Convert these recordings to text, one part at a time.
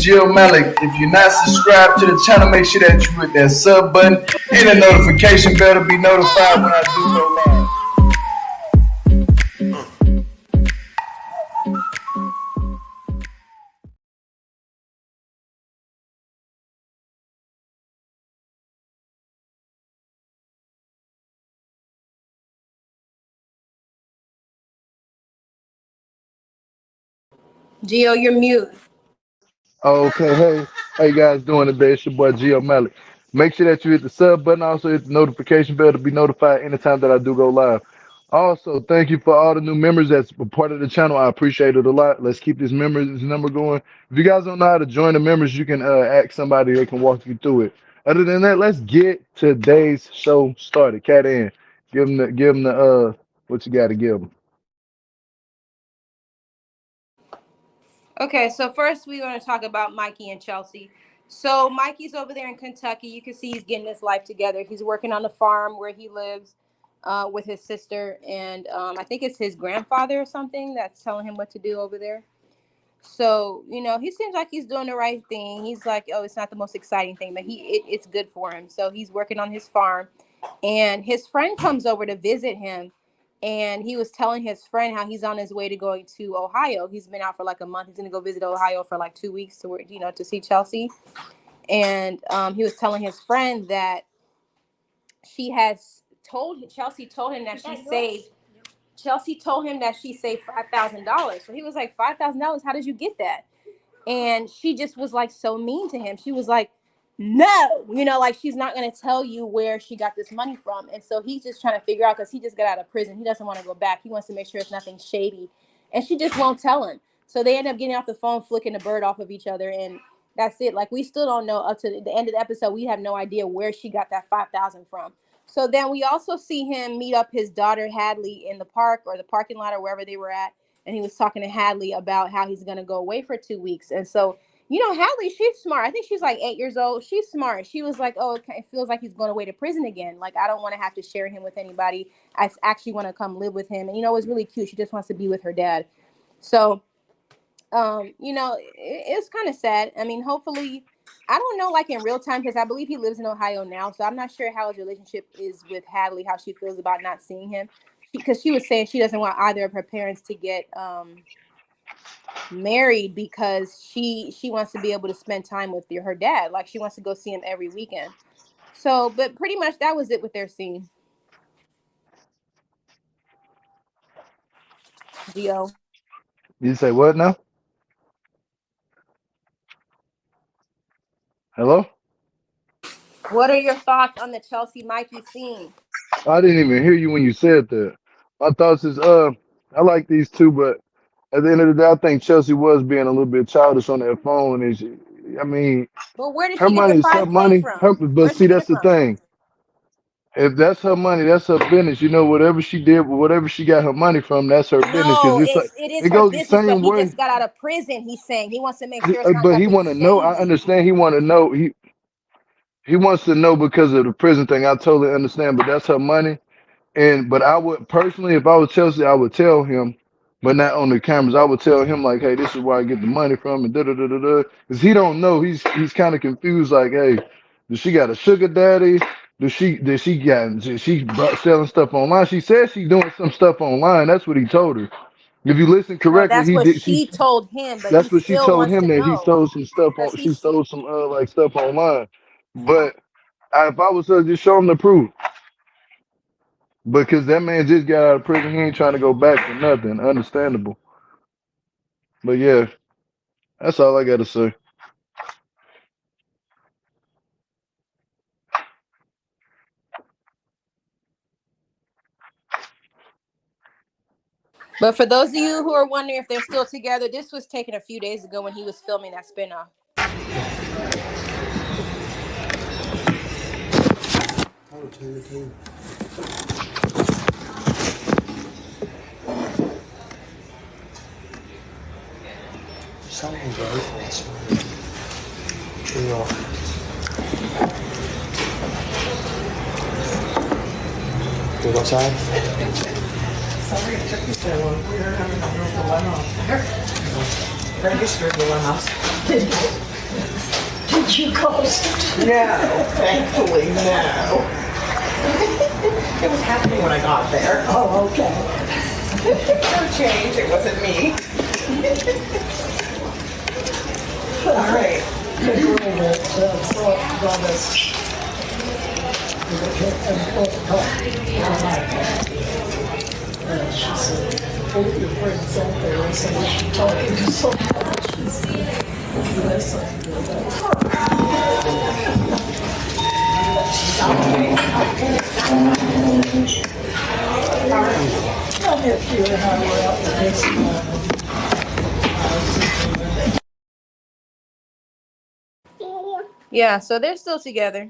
Jill Malik. If you're not subscribed to the channel, make sure that you hit that sub button and the notification bell to be notified when I do go live. Gio, you're mute. Okay, how you guys doing today? It's your boy Gio Malik. Make sure that you hit the sub button, also hit the notification bell to be notified anytime that I do go live. Also, thank you for all the new members that's a part of the channel. I appreciate it a lot. Let's keep this number going. If you guys don't know how to join the members, you can ask somebody, they can walk you through it. Other than that, let's get today's show started. Cat in. Give them the what you got to give them. Okay, so first we're going to talk about Mikey and Chelsea. So Mikey's over there in Kentucky. You can see he's getting his life together. He's working on the farm where he lives with his sister. And I think it's his grandfather or something that's telling him what to do over there. So, you know, he seems like he's doing the right thing. He's like, oh, it's not the most exciting thing, but it's good for him. So he's working on his farm. And his friend comes over to visit him. And he was telling his friend how he's on his way to going to Ohio. He's been out for like a month. He's going to go visit Ohio for like 2 weeks to, you know, to see Chelsea. And he was telling his friend that Chelsea told him that she saved $5,000. So he was like, $5,000? How did you get that? And she just was like so mean to him. She was like, no, you know, like she's not going to tell you where she got this money from. And so he's just trying to figure out, because he just got out of prison. He doesn't want to go back. He wants to make sure it's nothing shady. And she just won't tell him. So they end up getting off the phone, flicking the bird off of each other. And that's it. Like, we still don't know up to the end of the episode. We have no idea where she got that $5,000 from. So then we also see him meet up his daughter Hadley in the park or the parking lot or wherever they were at. And he was talking to Hadley about how he's going to go away for 2 weeks. And so, you know, Hadley, she's smart. I think she's like 8 years old. She's smart. She was like, oh, it feels like he's going away to prison again. Like, I don't want to have to share him with anybody. I actually want to come live with him. And, you know, it's really cute. She just wants to be with her dad. So, you know, it's kind of sad. I mean, hopefully, I don't know, like in real time, because I believe he lives in Ohio now. So I'm not sure how his relationship is with Hadley, how she feels about not seeing him. Because she was saying she doesn't want either of her parents to get married, because she wants to be able to spend time with her dad. Like, she wants to go see him every weekend. So, but pretty much that was it with their scene. Gio. You say what now? Hello? What are your thoughts on the Chelsea Mikey scene? I didn't even hear you when you said that. My thoughts is I like these two, but at the end of the day, I think Chelsea was being a little bit childish on that phone. And I mean, But where did her she get the money is her 5K money. from? But Where'd she see, get that's it the from? thing. If that's her money, that's her business. You know, whatever she did, whatever she got her money from, that's her business. No, Because it's like it is it her goes the business, but same he way. just got out of prison. He's saying he wants to make sure it's not But he nothing want to know. I shady. understand. He want to know. He wants to know because of the prison thing. I totally understand. But that's her money. But I would personally, if I was Chelsea, I would tell him, but not on the cameras. I would tell him like, "Hey, this is where I get the money from," and da da da da da. Because he don't know. He's kind of confused. Like, hey, does she got a sugar daddy? Selling stuff online? She said she's doing some stuff online. That's what he told her. If you listen No, correctly, that's he what did. she told him, but he That's what she still told wants him to that he know. sold some stuff Because on. She he's sold some like stuff online. But if I was her, just show him the proof. Because that man just got out of prison, he ain't trying to go back for nothing. Understandable. But yeah, that's all I gotta say. But for those of you who are wondering if they're still together, this was taken a few days ago when he was filming that spinoff. Something very fast. True rock. Go outside. Registered the house. Did you ghost? No, thankfully, no. It was happening when I got there. Oh, okay. No change, it wasn't me. All right. The girl that thought got us. She said, "All your friends out there," I said, "Is she talking to someone?" She said, "Yes, I feel I'm here to and I were out the next morning. Yeah, so they're still together.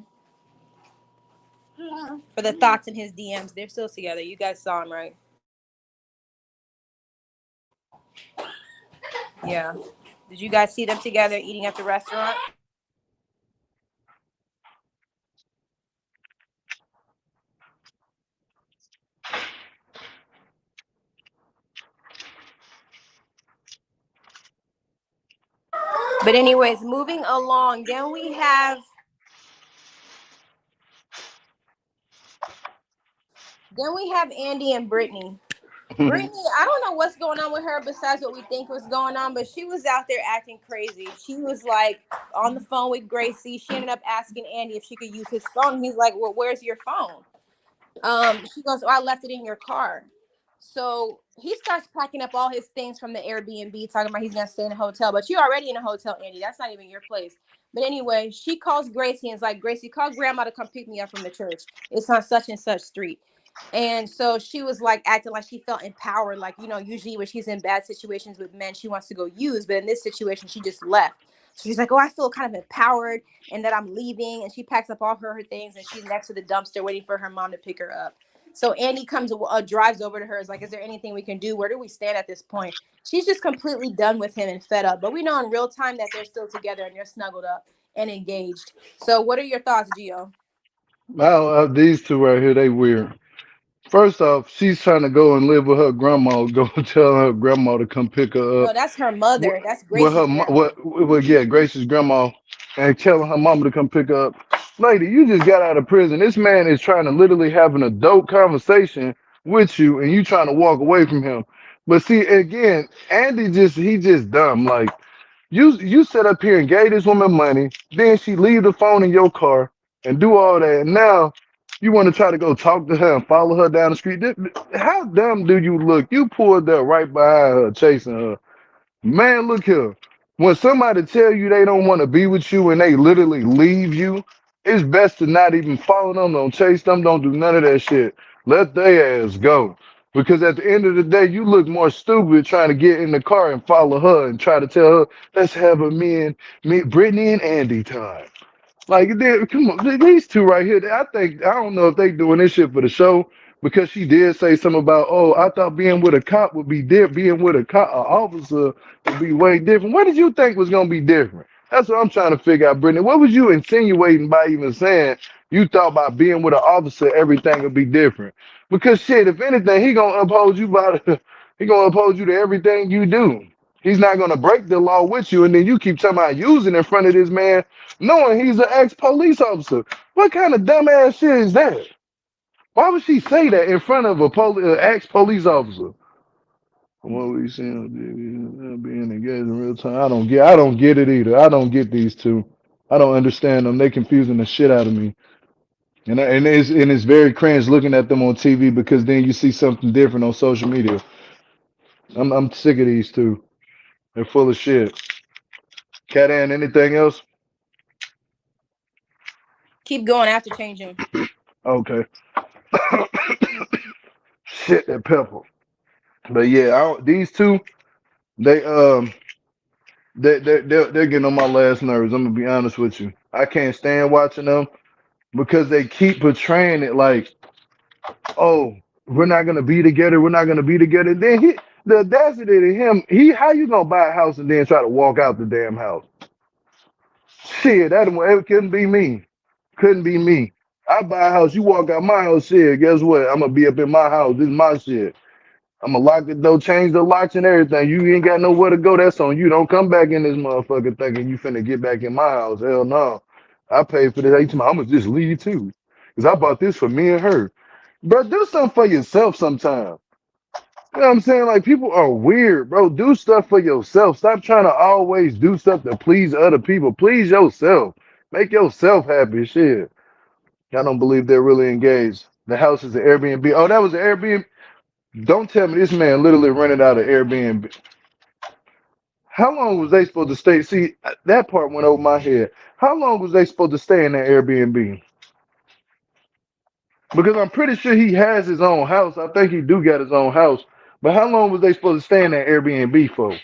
For the thoughts in his DMs, they're still together. You guys saw him, right? Yeah. Did you guys see them together eating at the restaurant? But anyways, moving along, then we have Andy and Brittany. Brittany, I don't know what's going on with her besides what we think was going on, but she was out there acting crazy. She was like on the phone with Gracie. She ended up asking Andy if she could use his phone. He's like, "Well, where's your phone?" She goes, "Oh, I left it in your car." So he starts packing up all his things from the Airbnb, talking about he's gonna stay in a hotel. But you're already in a hotel, Andy. That's not even your place. But anyway, she calls Gracie and is like, "Gracie, call grandma to come pick me up from the church. It's on such and such street." And so she was like acting like she felt empowered. Like, usually when she's in bad situations with men, she wants to go use. But in this situation, she just left. So she's like, "Oh, I feel kind of empowered and that I'm leaving." And she packs up all her things and she's next to the dumpster waiting for her mom to pick her up. So Andy drives over to her. Is like, "Is there anything we can do? Where do we stand at this point?" She's just completely done with him and fed up. But we know in real time that they're still together and they're snuggled up and engaged. So what are your thoughts, Gio? These two right here, they weird. First off, she's trying to go and live with her grandma. Go tell her grandma to come pick her No, up. that's her With, mother. That's with her, Gracie's grandma. yeah, Grace's grandma, and telling her mama to come pick her up. Lady, you just got out of prison. This man is trying to literally have an adult conversation with you, and you trying to walk away from him. But see, again, Andy he just dumb. Like you sit up here and gave this woman money, then she leave the phone in your car and do all that. And now you want to try to go talk to her and follow her down the street. How dumb do you look? You pulled up right behind her, chasing her. Man, look here. When somebody tell you they don't want to be with you and they literally leave you, it's best to not even follow them, don't chase them, don't do none of that shit. Let their ass go. Because at the end of the day, you look more stupid trying to get in the car and follow her and try to tell her, let's have a me, Brittany and Andy time. Like, come on, these two right here. I don't know if they doing this shit for the show because she did say something about, oh, I thought being with a cop would be different. Being with a cop, an officer would be way different. What did you think was gonna be different? That's what I'm trying to figure out, Brittany. What was you insinuating by even saying you thought by being with an officer everything would be different? Because shit, if anything, he gonna uphold you to everything you do. He's not gonna break the law with you, and then you keep talking about using in front of this man knowing he's an ex-police officer. What kind of dumbass shit is that? Why would she say that in front of a ex-police officer? What we seeing being engaged in real time? I don't get it either. I don't get these two. I don't understand them. They confusing the shit out of me. And it's very cringe looking at them on TV because then you see something different on social media. I'm sick of these two. They're full of shit. Cat Ann, anything else? Keep going after changing. Okay. Shit, that pepper. But yeah, these two, they they're getting on my last nerves. I'm gonna be honest with you. I can't stand watching them because they keep portraying it like, oh, we're not gonna be together. We're not gonna be together. Then the audacity to him, how you gonna buy a house and then try to walk out the damn house? Shit, it couldn't be me. Couldn't be me. I buy a house, you walk out my house. Shit, guess what? I'm gonna be up in my house. This is my shit. I'm gonna lock the door, change the locks and everything. You ain't got nowhere to go. That's on you. Don't come back in this motherfucker thinking you finna get back in my house. Hell no. I paid for this. I'm gonna just leave too. Cause I bought this for me and her. Bro, do something for yourself sometime. You know what I'm saying? Like people are weird, bro. Do stuff for yourself. Stop trying to always do stuff to please other people. Please yourself. Make yourself happy. Shit. I don't believe they're really engaged. The house is an Airbnb. Oh, that was an Airbnb. Don't tell me this man literally rented out an Airbnb. How long was they supposed to stay? See, that part went over my head. How long was they supposed to stay in that Airbnb? Because I'm pretty sure he has his own house. I think he do got his own house. But how long was they supposed to stay in that Airbnb for?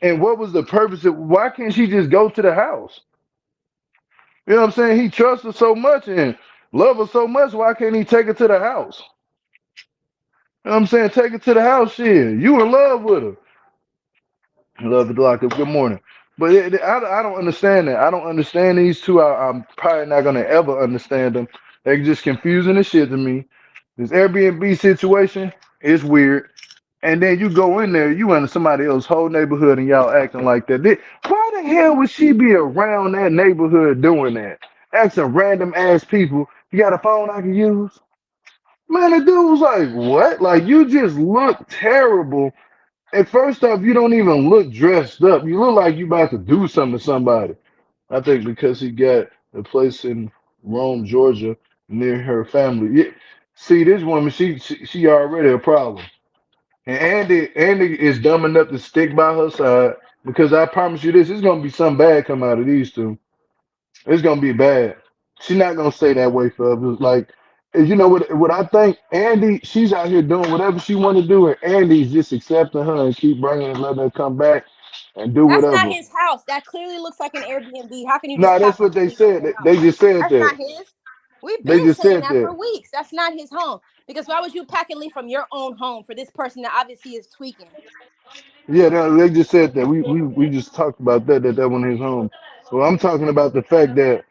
And what was the purpose of why can't she just go to the house? You know what I'm saying? He trusts her so much and love her so much. Why can't he take her to the house? You know what I'm saying? Take her to the house. Shit. You in love with her. Love the lockup. Good morning. But I don't understand that. I don't understand these two. I'm probably not gonna ever understand them. They're just confusing the shit to me. This Airbnb situation is weird. And then you go in there, you in somebody else's whole neighborhood, and y'all acting like that. Why the hell would she be around that neighborhood doing that? Asking random ass people, you got a phone I can use? Man, the dude was like, what? Like, you just look terrible. And first off, you don't even look dressed up. You look like you about to do something to somebody. I think because he got a place in Rome, Georgia, near her family. Yeah. See, this woman, she already a problem. And Andy is dumb enough to stick by her side because I promise you this, it's gonna be something bad come out of these two. It's gonna be bad. She's not gonna stay that way forever. Like, you know what I think? Andy, she's out here doing whatever she want to do, and Andy's just accepting her and keep bringing and letting her come back and do That's not whatever. his house. That clearly looks like an Airbnb. How can you just No, pack that's up what and they leave from said. your They house? just said That's that. not his. We've They been just saying said that that. for weeks. That's not his home. Because why would you pack and leave from your own home for this person that obviously is tweaking? Yeah, no, they just said that. We just talked about that wasn't his home. Well, I'm talking about the fact that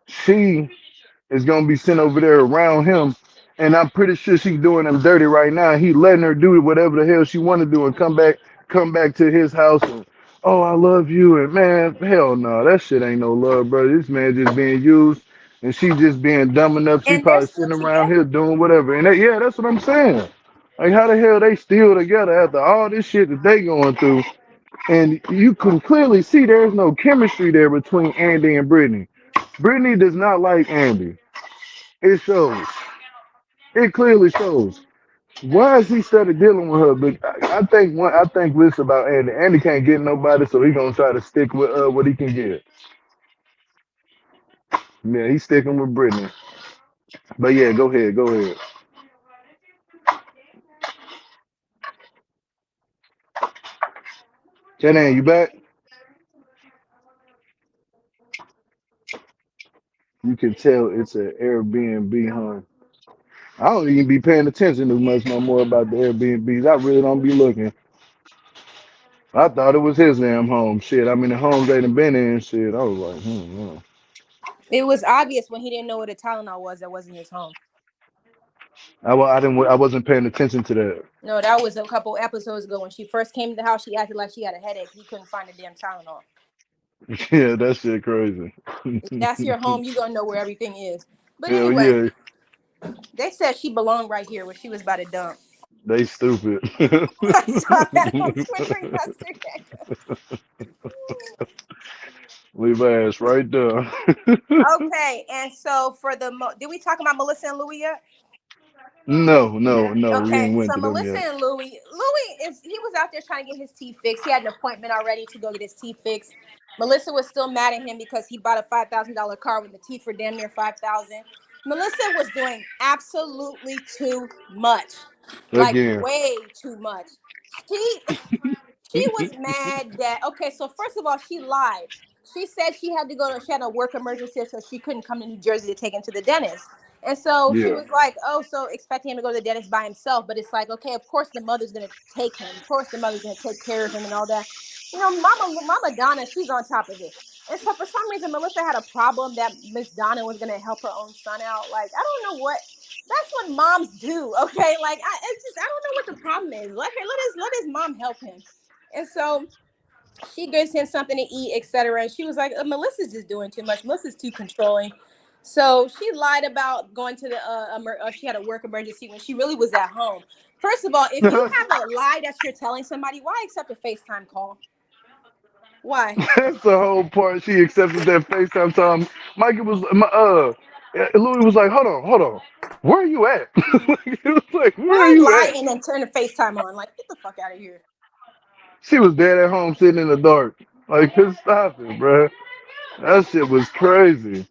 she is gonna be sent over there around him, and I'm pretty sure she's doing him dirty right now. He letting her do whatever the hell she want to do and come back to his house and oh I love you and man hell no that shit ain't no love, bro. This man just being used and she just being dumb enough. She And they're probably still sitting around together. here doing whatever. And yeah, that's what I'm saying. Like how the hell they still together after all this shit that they going through? And you can clearly see there's no chemistry there between Andy and Brittany. Brittany does not like Andy. It shows. It clearly shows. Why is he started dealing with her? But I think this about Andy. Andy can't get nobody, so he gonna try to stick with what he can get. Yeah, he's sticking with Brittany. But yeah, go ahead, go ahead. Janan, you back? You can tell it's an Airbnb, huh? I don't even be paying attention as much no more about the Airbnbs. I really don't be looking. I thought it was his damn home. Shit, I mean the homes they done been in. Shit, I was like, It was obvious when he didn't know what a Tylenol was that wasn't his home. I didn't. I wasn't paying attention to that. No, that was a couple episodes ago when she first came to the house. She acted like she had a headache. He couldn't find a damn Tylenol. Yeah, that shit crazy. If that's your home, you're gonna know where everything is. But Hell anyway, yeah, they said she belonged right here where she was about to dump. they stupid. I saw that on Twitter yesterday. Leave her ass right there. Okay, and so for did we talk about Melissa and Louis yet? No, we Okay, ain't went so to them Melissa yet. and Louis he was out there trying to get his teeth fixed. He had an appointment already to go get his teeth fixed. Melissa was still mad at him because he bought a $5,000 car when the teeth were damn near 5,000. Melissa was doing absolutely too much, like Again. way too much. She she was mad that so first of all, she lied. She said she had a work emergency, so she couldn't come to New Jersey to take him to the dentist. And so she Yeah. was like, oh, so expecting him to go to the dentist by himself. But it's like, okay, of course the mother's gonna take him. Of course the mother's gonna take care of him and all that. Mama Donna, she's on top of it. And so for some reason, Melissa had a problem that Miss Donna was gonna help her own son out. Like, I don't know what. That's what moms do, okay? Like I don't know what the problem is. Let his mom help him. And so she gives him something to eat, etc. And she was like, Melissa's just doing too much. Melissa's too controlling. So she lied about going to the she had a work emergency when she really was at home. First of all, if you have a lie that you're telling somebody, why accept a FaceTime call? Why? That's the whole part. She accepted that FaceTime time. Mikey was Louis was like, hold on. Where are you at? He was like, where are Why you lie at? and then turn the FaceTime on? Like, get the fuck out of here. She was dead at home sitting in the dark. Like, just stop it, bruh. That shit was crazy.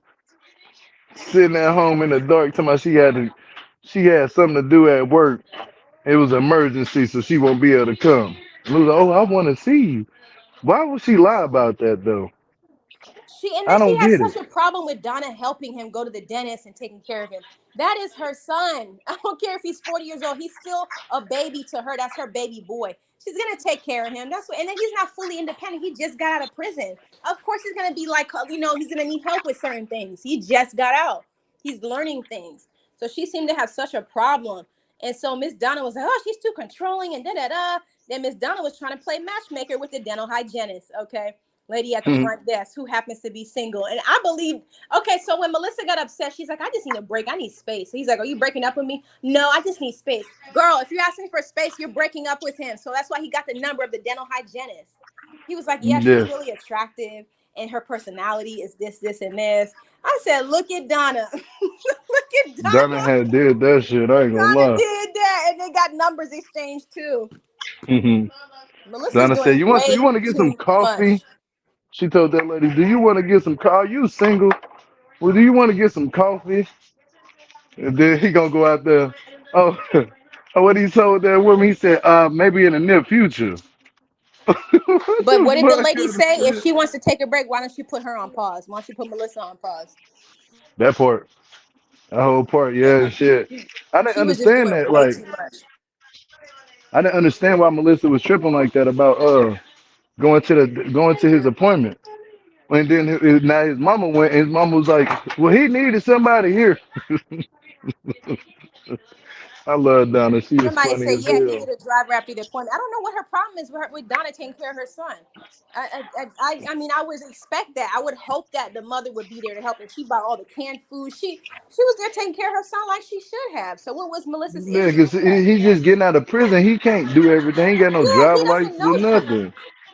Sitting at home in the dark, talking about she had something to do at work. It was an emergency, so she won't be able to come. And Louis was like, oh, I want to see you. Why would she lie about that though? And I then she don't has get it. such a problem with Donna helping him go to the dentist and taking care of him. That is her son. I don't care if he's 40 years old. He's still a baby to her. That's her baby boy. She's gonna take care of him. That's what. And then he's not fully independent. He just got out of prison. Of course, he's gonna be like, he's gonna need help with certain things. He just got out. He's learning things. So she seemed to have such a problem. And so Miss Donna was like, oh, she's too controlling and da da da. Then Miss Donna was trying to play matchmaker with the dental hygienist. Okay, lady at the Mhm. front desk who happens to be single. And I believe, okay, so when Melissa got upset, she's like, I just need a break. I need space. So he's like, are you breaking up with me? No, I just need space. Girl, if you're asking for space, you're breaking up with him. So that's why he got the number of the dental hygienist. He was like, yeah, she's Yes. really attractive and her personality is this, and this. I said, look at Donna. Look at Donna Donna. had did that shit. I ain't gonna Donna lie. did that. And they got numbers exchanged too. Hmm. Melissa's Donna said, doing you way want to get some too much. coffee? She told that lady, do you want to get some coffee? You single? Well, do you want to get some coffee? And then he gonna go out there. Oh, what he told that woman? He said, maybe in the near future. What But the what did the fuck lady kind of say? shit If is she wants to take a break, why don't you put her on pause? Why don't you put Melissa on pause? that part? That whole part, Yeah, yeah, shit. I didn't she was just understand doing that. way Like, too much. I didn't understand why Melissa was tripping like that about going to his appointment. And then now his mama went, and his mama was like, "Well, he needed somebody here." I love Donna. She is Somebody funny say, as yeah, he hell. needed a driver after the appointment. I don't know what her problem is with Donna taking care of her son. I mean, I would expect that. I would hope that the mother would be there to help, and she bought all the canned food. She was there taking care of her son like she should have. So what was Melissa's Yeah, issue 'cause with that? he just getting out of prison. He can't do everything. He ain't got no Yeah, he driver doesn't license know or shit. nothing.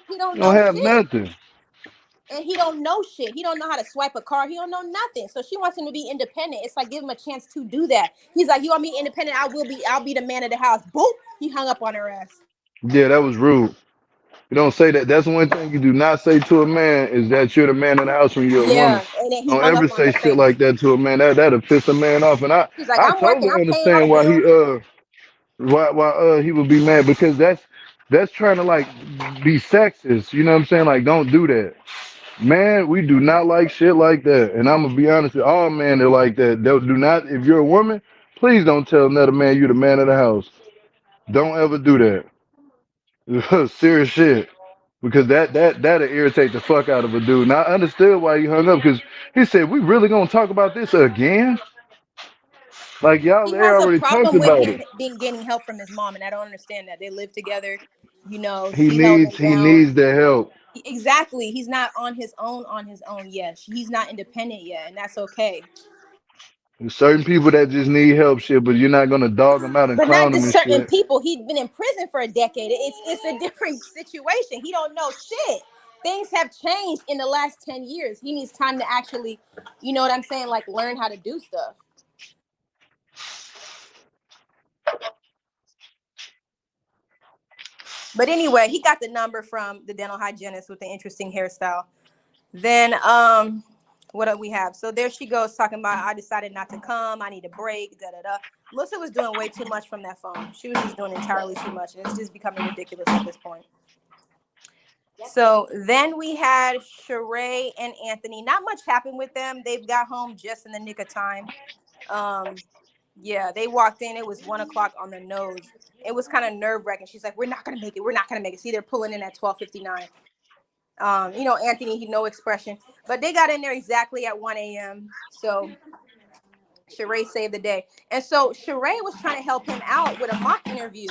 He don't He don't know have shit. nothing. And he don't know shit. He don't know how to swipe a card. He don't know nothing. So she wants him to be independent. It's like give him a chance to do that. He's like, you want me independent? I'll be the man of the house. Boop. He hung up on her ass. Yeah, that was rude. You don't say that. That's one thing you do not say to a man is that you're the man of the house when you're a woman. Yeah. And then he Don't hung ever up on say her shit face. like that to a man. That'll piss a man off. And He's like, I I'm working, totally I'm paying all understand the why bills. he would be mad because that's trying to like be sexist. You know what I'm saying? Like don't do that. Man, we do not like shit like that. And I'm gonna be honest with all men are like that. They do not if you're a woman, please don't tell another man you're the man of the house. Don't ever do that. Serious shit. Because that'll irritate the fuck out of a dude. And I understood why he hung up because he said, we really gonna talk about this again? Like y'all He they has a already talked problem with about him it. being getting help from his mom, and I don't understand that. They live together, He she held him needs he down. needs the help. Exactly. He's not on his own yet. He's not independent yet, and that's okay. There's certain people that just need help shit, but you're not gonna dog them out and But not clown them just and certain shit. people. He'd been in prison for a decade. It's a different situation. He don't know shit. Things have changed in the last 10 years. He needs time to actually, you know what I'm saying, like learn how to do stuff. But anyway, he got the number from the dental hygienist with the interesting hairstyle. Then what do we have? So there she goes talking about I decided not to come. I need a break. Da da da. Melissa was doing way too much from that phone. She was just doing entirely too much. And it's just becoming ridiculous at this point. So then we had Sheree and Anthony. Not much happened with them. They got home just in the nick of time. Um, yeah, they walked in. It was 1 o'clock on the nose. It was kind of nerve wracking. She's like, "We're not gonna make it. We're not gonna make it." See, they're pulling in at 12:59. Anthony, he no expression, but they got in there exactly at 1 a.m. So Sheree saved the day. And so Sheree was trying to help him out with a mock interview.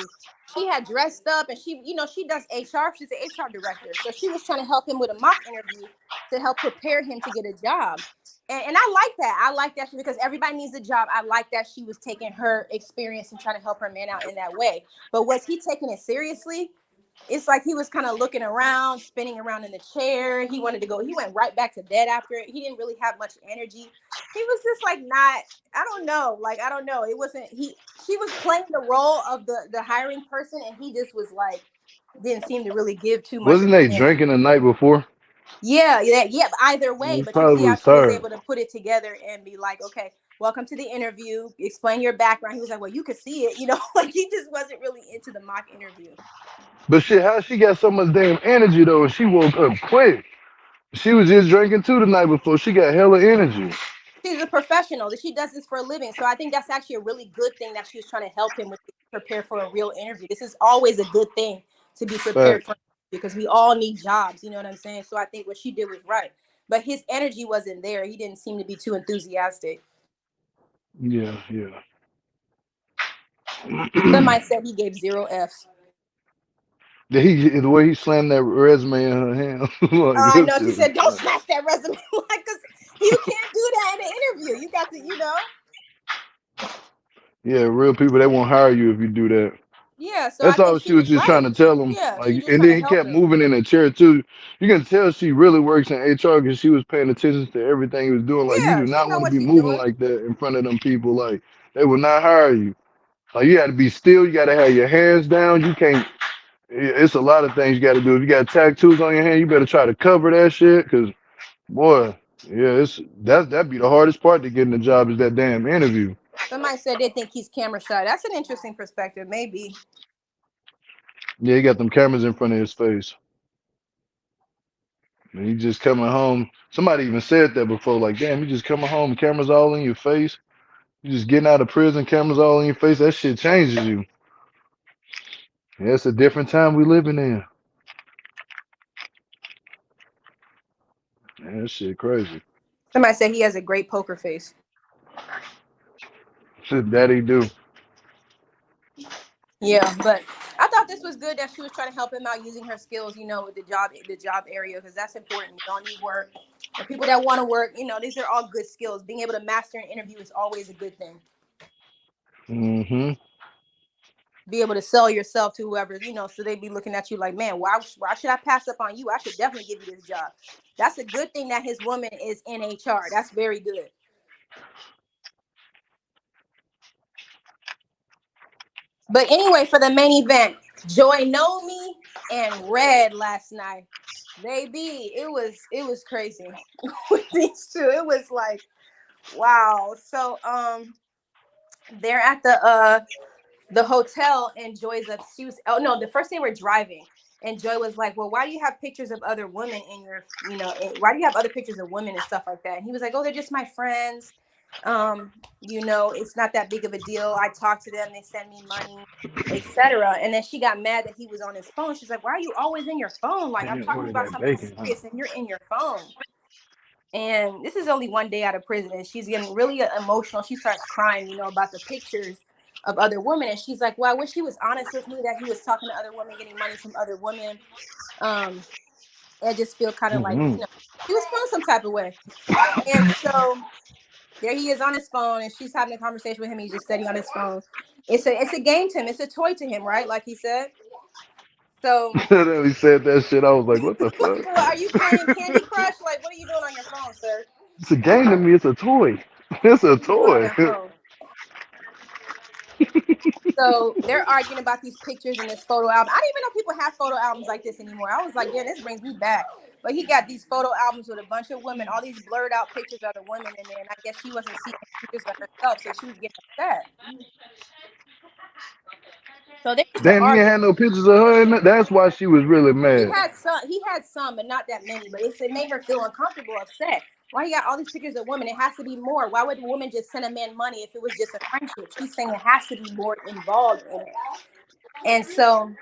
She had dressed up and she, she does HR. She's an HR director. So she was trying to help him with a mock interview to help prepare him to get a job. And I like that. I like that because everybody needs a job. I like that she was taking her experience and trying to help her man out in that way. But was he taking it seriously? It's like he was kind of looking around, spinning around in the chair. He wanted to go. He went right back to bed after it. He didn't really have much energy. He was just like not, I don't know. Like, I don't know. It wasn't, she was playing the role of the hiring person, and he just was like, didn't seem to really give too much of Wasn't an they energy. drinking the night before? Yeah. Either way, He but you see probably how was she was tired. able to put it together and be like, okay, welcome to the interview. Explain your background. He was like, well, you could see it, like he just wasn't really into the mock interview. But shit, how she got so much damn energy though? She woke up quick. She was just drinking too the night before. She got hella energy. She's a professional. That she does this for a living. So I think that's actually a really good thing that she was trying to help him with, prepare for a real interview. This is always a good thing to be prepared Fact. for, because we all need jobs. You know what I'm saying? So I think what she did was right. But his energy wasn't there. He didn't seem to be too enthusiastic. Yeah, yeah. Somebody said he gave 0 Fs. The way he slammed that resume in her hand, like I that know. She shit was said, don't funny. smash that resume. Like, because you can't do that in an interview. You got to. Yeah, real people they won't hire you if you do that. Yeah. So I That's think all she she was was just right. trying to tell him. She Like, just and trying then to he help kept him. moving in the chair too. You can tell she really works in HR because she was paying attention to everything he was doing. Like, you Yeah. do She not know want to what be she's moving doing. like that in front of them people. Like, they will not hire you. Like, you got to be still. You got to have your hands down. You can't. It's a lot of things you got to do. If you got tattoos on your hand, you better try to cover that shit. Cause boy, yeah, that'd be the hardest part to getting the job is that damn interview. Somebody said they think he's camera shy. That's an interesting perspective. Maybe. Yeah, he got them cameras in front of his face. And he just coming home. Somebody even said that before. Like, damn, you just coming home, cameras all in your face. You just getting out of prison, cameras all in your face. That shit changes you. Yeah, it's a different time we living in. Man, that shit crazy. Somebody said he has a great poker face. Shit, daddy do. Yeah, but I thought this was good that she was trying to help him out using her skills, with the job area, because that's important. We all need work. The people that want to work, these are all good skills. Being able to master an interview is always a good thing. Mm-hmm. Be able to sell yourself to whoever, so they be looking at you like, man, why should I pass up on you? I should definitely give you this job. That's a good thing that his woman is in HR. That's very good. But anyway, for the main event, Joy Nomi and Red last night. Baby, it was crazy with these two. It was like, wow. So they're at the hotel, and Joy's up. She was, oh no, the first day we're driving, and Joy was like, well, why do you have pictures of other women in your, why do you have other pictures of women and stuff like that? And he was like, oh, they're just my friends. It's not that big of a deal. I talk to them, they send me money, etc. And then she got mad that he was on his phone. She's like, why are you always in your phone? Like, Damn, I'm you talking ordered about that something bacon, huh? serious and you're in your phone. And this is only one day out of prison, and she's getting really emotional. She starts crying, about the pictures of other women, and she's like, well, I wish he was honest with me, that he was talking to other women, getting money from other women. I just feel kind of like, Mm-hmm. he was feeling some type of way. And so there he is on his phone, and she's having a conversation with him. He's just sitting on his phone. It's a game to him. It's a toy to him, right? Like he said. So, Then he said that shit. I was like, what the fuck? well, are you playing Candy Crush? Like, what are you doing on your phone, sir? It's a game to me. It's a toy. It's a What are you doing on toy. that phone? So they're arguing about these pictures in this photo album. I didn't even know people have photo albums like this anymore. I was like, yeah, this brings me back. But he got these photo albums with a bunch of women, all these blurred out pictures of the women in there. And I guess she wasn't seeing pictures of herself, so she was getting upset. So they get to Damn, you ain't argue. had no pictures of her in it? That's why she was really He mad. had some. He had some, but not that many. But it made her feel uncomfortable, upset. Why he got all these pictures of women? It has to be more. Why would a woman just send a man money if it was just a friendship? She's saying it has to be more involved in it. And so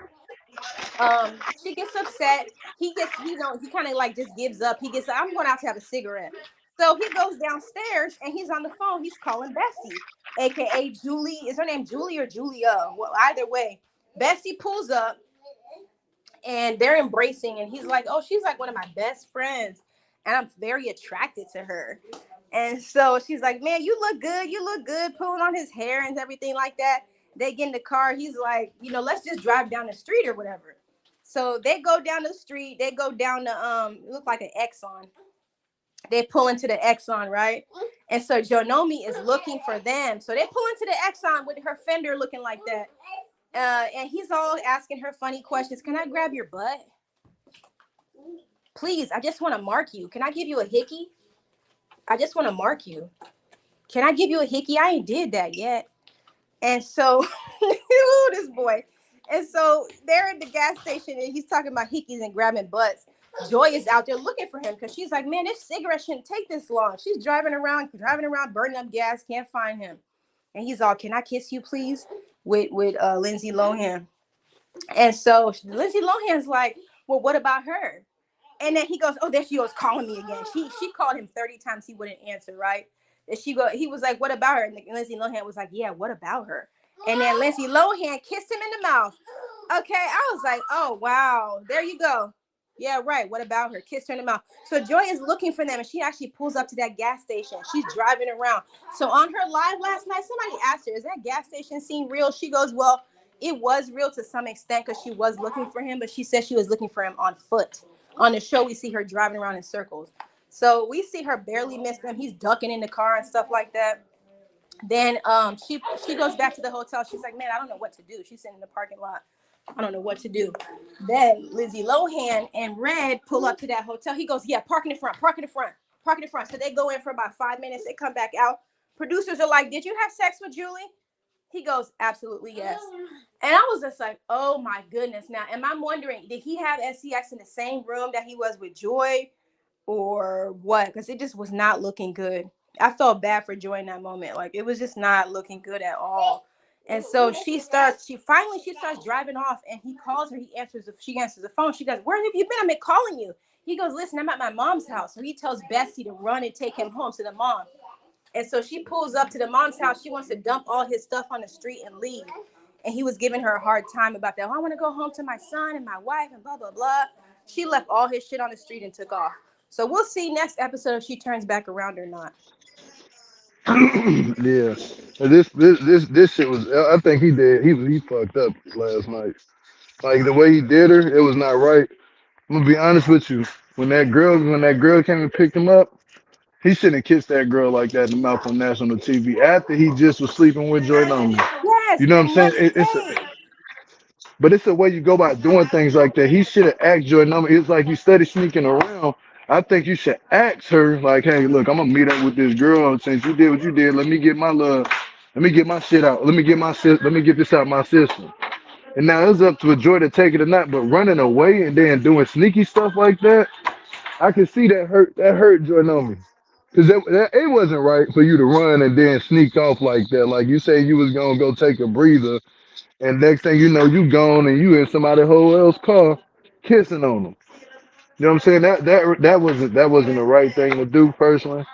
she gets upset. He kind of like just gives up. He gets, I'm going out to have a cigarette. So he goes downstairs and he's on the phone. He's calling Bessie, aka Julie. Is her name Julie or Julia? Well, either way, Bessie pulls up and they're embracing, and he's like, "Oh, she's like one of my best friends, and I'm very attracted to her." And so she's like, "Man, you look good. You look good," pulling on his hair and everything like that. They get in the car. He's like, "Let's just drive down the street or whatever." So they go down the street. They go down the it looked like an Exxon. They pull into the Exxon, right? And so Jonomi is looking for them. So they pull into the Exxon with her fender looking like that. And he's all asking her funny questions. Can I grab your butt? Please, I just want to mark you. Can I give you a hickey? I just want to mark you. Can I give you a hickey? I ain't did that yet. And so, ooh, this boy. And so they're at the gas station and he's talking about hickeys and grabbing butts. Joy is out there looking for him because she's like, man, this cigarette shouldn't take this long. She's driving around, burning up gas, can't find him. And he's all, can I kiss you, please? With Lindsay Lohan. And so Lindsay Lohan's like, well, what about her? And then he goes, oh, there she goes calling me again. She called him 30 times. He wouldn't answer, right? And he was like, what about her? And Lindsay Lohan was like, yeah, what about her? And then Lindsay Lohan kissed him in the mouth. Okay, I was like, oh, wow. There you go. Yeah, right. What about her? Kissed her in the mouth. So Joy is looking for them, and she actually pulls up to that gas station. She's driving around. So on her live last night, somebody asked her, is that gas station scene real? She goes, well, it was real to some extent because she was looking for him, but she said she was looking for him on foot. On the show, we see her driving around in circles. So we see her barely miss him. He's ducking in the car and stuff like that. Then she goes back to the hotel. She's like, man, I don't know what to do. She's sitting in the parking lot. I don't know what to do. Then Lindsay Lohan and Red pull up to that hotel. He goes, yeah, park in the front, park in the front, park in the front. So they go in for about 5 minutes. They come back out. Producers are like, did you have sex with Julie? He goes, absolutely yes. And I was just like, oh my goodness. Now, am I wondering, did he have SCX in the same room that he was with Joy or what? Because it just was not looking good. I felt bad for Joy in that moment. Like, it was just not looking good at all. And so she starts driving off, and he calls her. She answers the phone. She goes, where have you been? I've been calling you. He goes, listen, I'm at my mom's house. So he tells Bessie to run and take him home to the mom. And so she pulls up to the mom's house. She wants to dump all his stuff on the street and leave. And he was giving her a hard time about that. Oh, I want to go home to my son and my wife and blah, blah, blah. She left all his shit on the street and took off. So we'll see next episode if she turns back around or not. Yeah. This shit was. I think he fucked up last night. Like the way he did her, it was not right. I'm gonna be honest with you. When that girl came and picked him up, he shouldn't have kissed that girl like that in the mouth on national TV after he just was sleeping with Joy Norman. Yes, You know what I'm and saying? next day. But it's the way you go about doing things like that. He should have asked Joy Norman. It's like you study sneaking around. I think you should ask her, like, hey, look, I'm gonna meet up with this girl. Since you did what you did, let me get my shit out. Let me get this out of my system. And now it's up to a Joy to take it or not. But running away and then doing sneaky stuff like that, I can see that hurt Joy Norman. Because it wasn't right for you to run and then sneak off like that. Like you say you was gonna go take a breather, and next thing you know, you gone and you in somebody whole else car kissing on them. You know what I'm saying? That wasn't the right thing to do personally.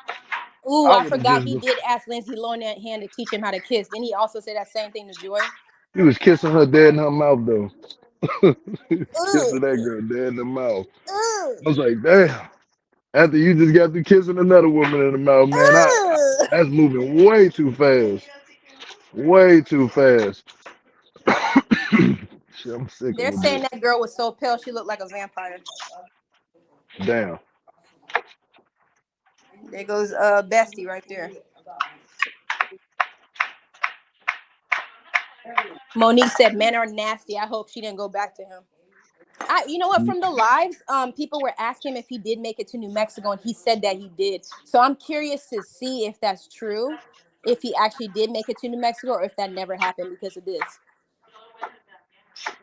Ooh, I I would have forgot just he did ask Lindsay Lohan to teach him how to kiss. Didn't he also say that same thing to Joy? he was kissing her dead in her mouth though. He was Ooh, kissing that girl dead in the mouth. ooh, I was like, damn. After you just got to kissing another woman in the mouth, man, ooh. that's moving way too fast. Way too fast. Shit, I'm sick of They're a saying bitch. that girl was so pale she looked like a vampire. Damn. There goes Bestie right there. Monique said men are nasty. I hope she didn't go back to him. You know what? From the lives, people were asking him if he did make it to New Mexico, and he said that he did. So I'm curious to see if that's true, if he actually did make it to New Mexico, or if that never happened because of this.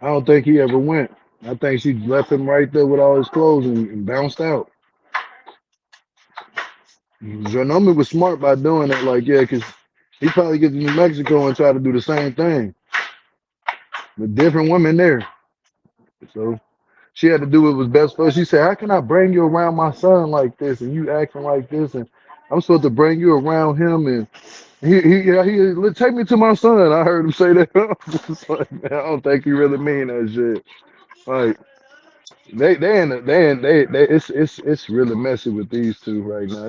I don't think he ever went. I think she left him right there with all his clothes and bounced out. Janome was smart by doing that, like, yeah, because he probably get to New Mexico and try to do the same thing with different women there. So she had to do what was best for her. She said, how can I bring you around my son like this and you acting like this? And I'm supposed to bring you around him, and he take me to my son. I heard him say that. I'm just like, man, I don't think he really mean that shit. Like they it's really messy with these two right now.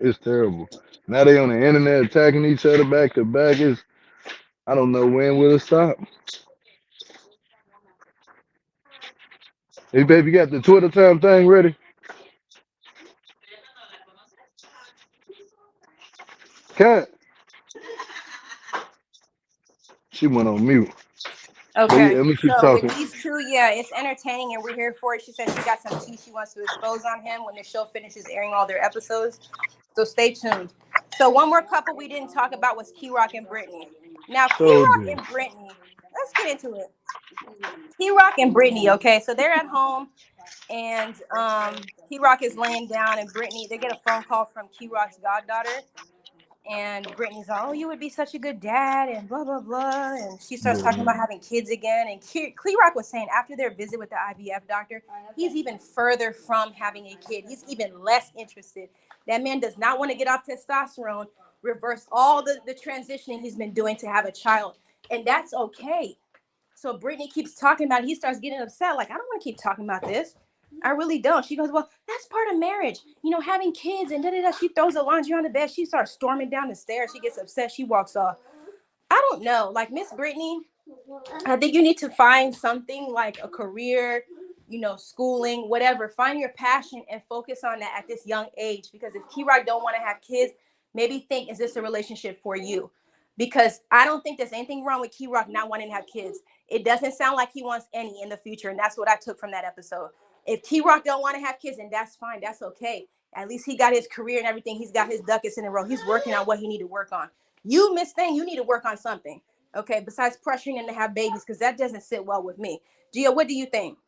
It's terrible. Now they on the internet attacking each other back to back. It's I don't know when will it stop. Hey baby, you got the Twitter time thing ready? Cat. She went on mute. But yeah, Okay. let me keep So with talking. these two, yeah, it's entertaining and we're here for it. She said she got some tea she wants to expose on him when the show finishes airing all their episodes. So stay tuned. So one more couple we didn't talk about was Key Rock and Britney. Now Key Told Rock you. and Britney, let's get into it. Key Rock and Britney, okay, so they're at home and Key Rock is laying down and Britney, they get a phone call from Key Rock's goddaughter. And Brittany's like, oh, you would be such a good dad, and blah, blah, blah. And she starts talking Yeah. about having kids again. And Rock was saying after their visit with the IVF doctor, he's even further from having a kid. He's even less interested. That man does not want to get off testosterone, reverse all the transitioning he's been doing to have a child. And that's okay. So Brittany keeps talking about it. He starts getting upset. Like, I don't want to keep talking about this. I really don't. She goes, well, that's part of marriage. You know, having kids and da-da-da. She throws the laundry on the bed. She starts storming down the stairs. She gets upset. She walks off. I don't know. Like, Miss Brittany, I think you need to find something like a career, you know, schooling, whatever. Find your passion and focus on that at this young age. Because if Key-Rock don't want to have kids, maybe think, is this a relationship for you? Because I don't think there's anything wrong with Key-Rock not wanting to have kids. It doesn't sound like he wants any in the future. And that's what I took from that episode. If Key-Rock don't want to have kids, then that's fine. That's okay. At least he got his career and everything. He's got his ducats in a row. He's working on what he need to work on. You, Miss Thing, you need to work on something. Okay, besides pressuring them to have babies, because that doesn't sit well with me. Gio, what do you think?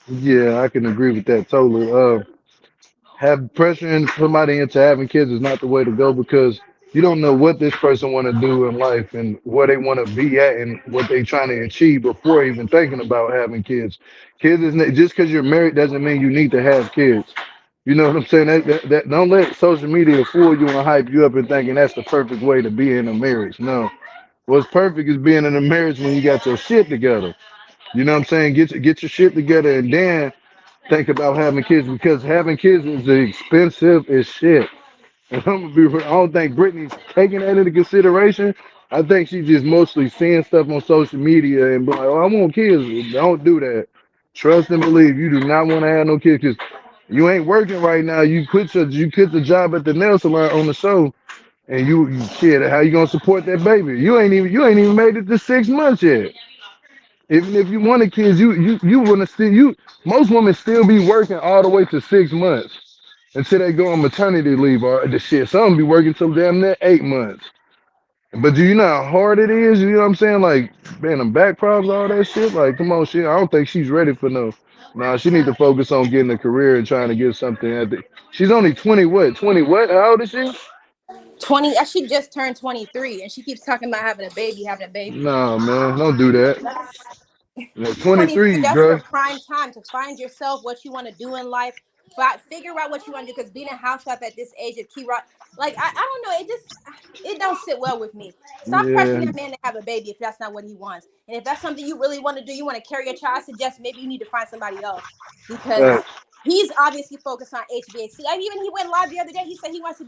Yeah, I can agree with that totally. Have pressuring somebody into having kids is not the way to go because you don't know what this person want to do in life and where they want to be at and what they trying to achieve before even thinking about having kids. Kids is just because you're married doesn't mean you need to have kids. You know what I'm saying? That don't let social media fool you and hype you up and thinking that's the perfect way to be in a marriage. No, what's perfect is being in a marriage when you got your shit together. You know what I'm saying? Get your shit together and then think about having kids because having kids is expensive as shit. And I'm gonna be real, I don't think Brittany's taking that into consideration. I think she's just mostly seeing stuff on social media and be like, oh, I want kids. Don't do that. Trust and believe. You do not want to have no kids because you ain't working right now. You quit the job at the nail salon on the show, and you shit. How you gonna support that baby? You ain't even made it to 6 months yet. Even if you wanted kids, you wanna still you most women still be working all the way to 6 months until they go on maternity leave or the shit. Some be working till damn near 8 months. But do you know how hard it is? You know what I'm saying? Like, man, them back problems, all that shit. Like, come on, shit. I don't think she's ready for no. Nah, she need to focus on getting a career and trying to get something at the. She's only 20 what? 20 what? How old is she? 20, she just turned 23 and she keeps talking about having a baby, having a baby. Nah, man, don't do that. That's Yeah, 23, 23, that's girl. your prime time to find yourself, what you want to do in life. Figure out what you want to do because being a housewife at this age of Key Rock, like, I don't know, it don't sit well with me. Stop pressuring Yeah, that man to have a baby if that's not what he wants. And if that's something you really want to do, you want to carry a child, I suggest maybe you need to find somebody else because facts. he's obviously focused on HVAC. Even he went live the other day. He said he wants to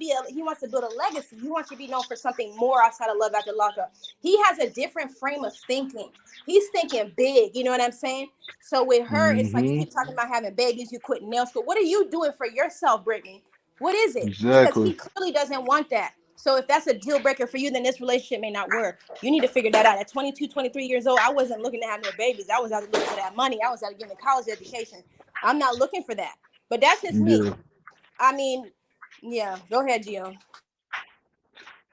build a legacy. He wants to be known for something more outside of Love After Lockup. He has a different frame of thinking. He's thinking big. You know what I'm saying? So with her, it's like you Hmm. keep talking about having babies. You quit nail school. What are you doing for yourself, Brittany? What is it? Because Exactly. he clearly doesn't want that. So if that's a deal breaker for you, then this relationship may not work. You need to figure that out. At 22, 23 years old, I wasn't looking to have no babies. I was out looking for that money. I was out getting a college education. I'm not looking for that. But that's just me. Yeah. I mean, yeah. Go ahead, Gio.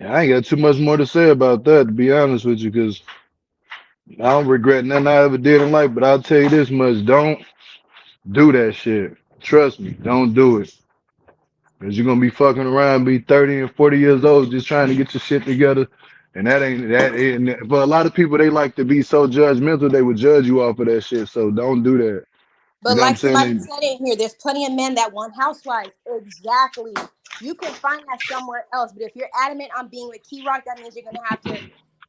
Yeah, I ain't got too much more to say about that, to be honest with you, because I don't regret nothing I ever did in life. But I'll tell you this much: don't do that shit. Trust me, don't do it. Because you're gonna be fucking around, be 30 and 40 years old, just trying to get your shit together. And that ain't that. And for a lot of people, they like to be so judgmental, they would judge you off of that shit. So don't do that. You But know what I'm like saying? somebody And said in here, there's plenty of men that want housewives. Exactly. You can find that somewhere else. But if you're adamant on being with Key Rock, that means you're gonna have to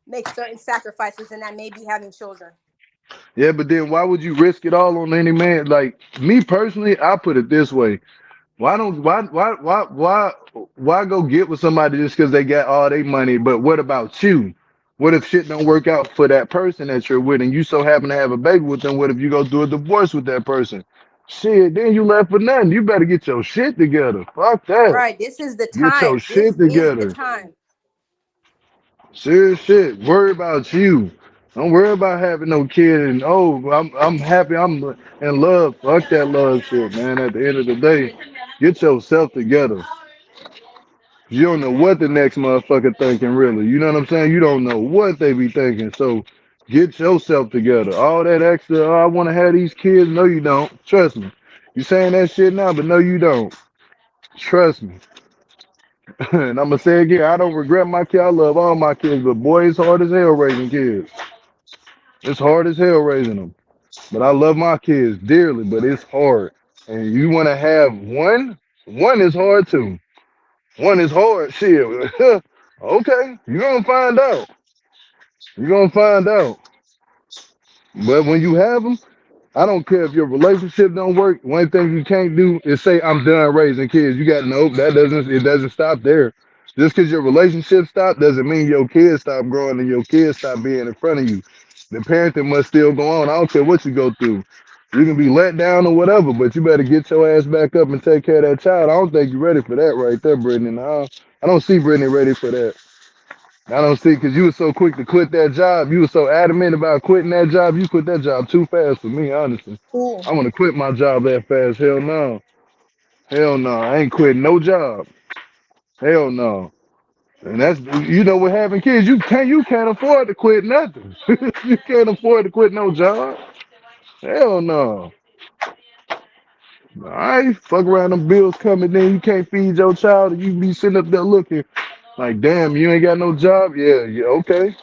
make certain sacrifices, and that may be having children. yeah, but then why would you risk it all on any man? Like me personally, I put it this way. Why go get with somebody just because they got all their money? But what about you? What if shit don't work out for that person that you're with and you so happen to have a baby with them? What if you go through a divorce with that person? Shit, then you left for nothing. You better get your shit together. Fuck that. Right. This is the Get your time. This shit is the together. time. Serious shit. Worry about you. Don't worry about having no kid and oh, I'm happy. I'm in love. Fuck that love shit, man. At the end of the day, get yourself together. You don't know what the next motherfucker thinking really. You know what I'm saying? You don't know what they be thinking. So get yourself together. All that extra, oh, I want to have these kids. No, you don't. Trust me. You saying that shit now, but no, you don't. Trust me. And I'm gonna say again, I don't regret my kid. I love all my kids, but boy, it's hard as hell raising kids. It's hard as hell raising them. But I love my kids dearly, but it's hard. And you want to have one? One is hard too. One is hard. Shit. Okay, you're gonna find out. You're gonna find out. But when you have them, I don't care if your relationship don't work. One thing you can't do is say I'm done raising kids. You got to know that it doesn't stop there. Just because your relationship stopped doesn't mean your kids stop growing and your kids stop being in front of you. The parenting must still go on. I don't care what you go through. You can be let down or whatever, but you better get your ass back up and take care of that child. I don't think you're ready for that right there, Brittany. No, I don't see Brittany ready for that. I don't see because you were so quick to quit that job. You were so adamant about quitting that job. You quit that job too fast for me, honestly. Ooh. I want to quit my job that fast. Hell no. Hell no. I ain't quitting no job. Hell no. And that's with having kids, you can't afford to quit nothing. You can't afford to quit no job. Hell no. All right, fuck around them bills coming in. You can't feed your child, and you be sitting up there looking like, damn, you ain't got no job. Yeah, yeah, okay.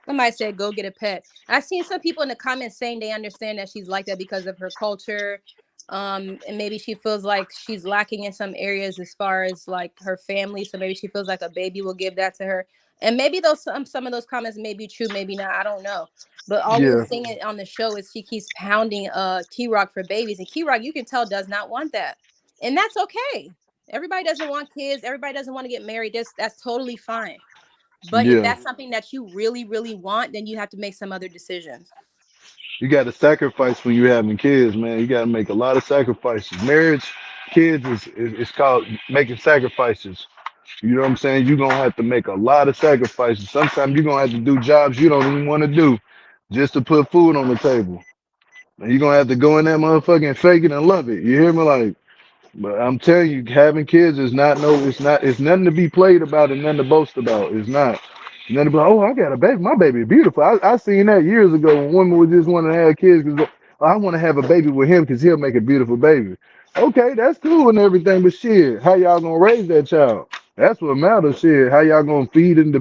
Somebody said go get a pet. I've seen some people in the comments saying they understand that she's like that because of her culture. And maybe she feels like she's lacking in some areas as far as like her family. So maybe she feels like a baby will give that to her. And maybe those some of those comments may be true, maybe not. I don't know. But all we were Yeah, seeing it on the show is she keeps pounding Key Rock for babies. And Key Rock, you can tell, does not want that. And that's okay. Everybody doesn't want kids, everybody doesn't want to get married. That's totally fine. But if yeah. that's something that you really, really want, then you have to make some other decisions. You got to sacrifice when you're having kids, man. You got to make a lot of sacrifices. Marriage, kids is called making sacrifices. You know what I'm saying? You're going to have to make a lot of sacrifices. Sometimes you're going to have to do jobs you don't even want to do just to put food on the table. And you're going to have to go in that motherfucker and fake it and love it. You hear me? Like, but I'm telling you, having kids is not no, it's nothing to be played about and nothing to boast about. It's not. Nothing to be like, oh, I got a baby. My baby is beautiful. I seen that years ago when women would just want to have kids because I want to have a baby with him because he'll make a beautiful baby. Okay, that's cool and everything, but shit, how y'all gonna raise that child? That's what matters. Shit, how y'all gonna feed and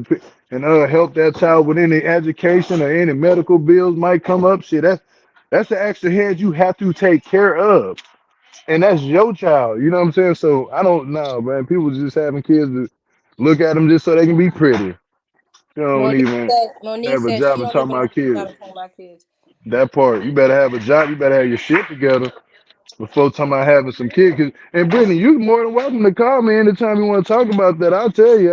help that child with any education or any medical bills might come up? Shit, that's the extra head you have to take care of. And that's your child. You know what I'm saying? So I don't know, man. People just having kids to look at them just so they can be pretty. You don't even Monique have a said job she and don't talking even know about she's kids. not talking about kids. That part. You better have a job. You better have your shit together before talking about having some kids. And Brittany, you more than welcome to call me anytime you want to talk about that. I'll tell you,